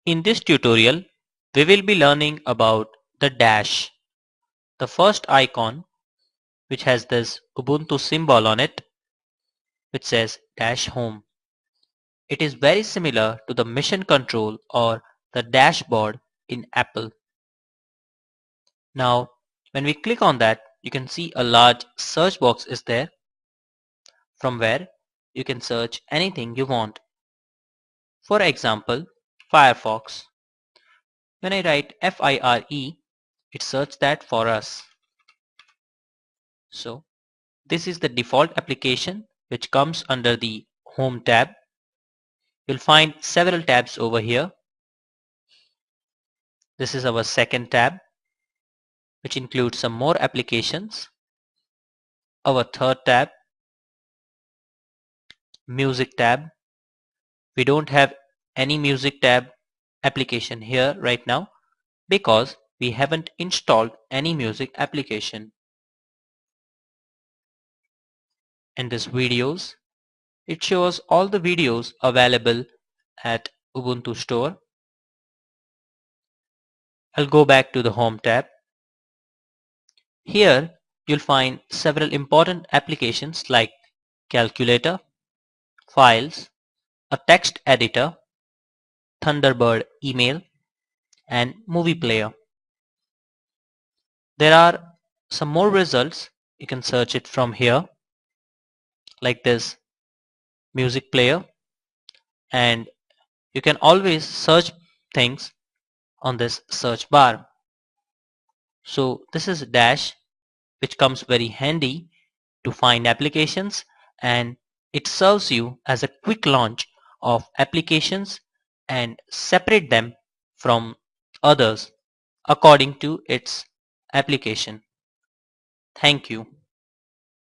In this tutorial, we will be learning about the dash, the first icon which has this Ubuntu symbol on it which says dash home. It is very similar to the mission control or the dashboard in Apple. Now, when we click on that, you can see a large search box is there from where you can search anything you want. For example, Firefox. When I write FIRE, it searches that for us. So this is the default application which comes under the Home tab. You'll find several tabs over here. This is our second tab, which includes some more applications. Our third tab, Music tab. We don't have any Music tab application here right now because we haven't installed any music application. And this videos, it shows all the videos available at Ubuntu Store. I'll go back to the Home tab. Here you'll find several important applications like Calculator, Files, a text editor, Thunderbird email, and Movie Player. There are some more results. You can search it from here like this Music Player, and you can always search things on this search bar. So this is dash, which comes very handy to find applications, and it serves you as a quick launch of applications and separate them from others according to its application. Thank you.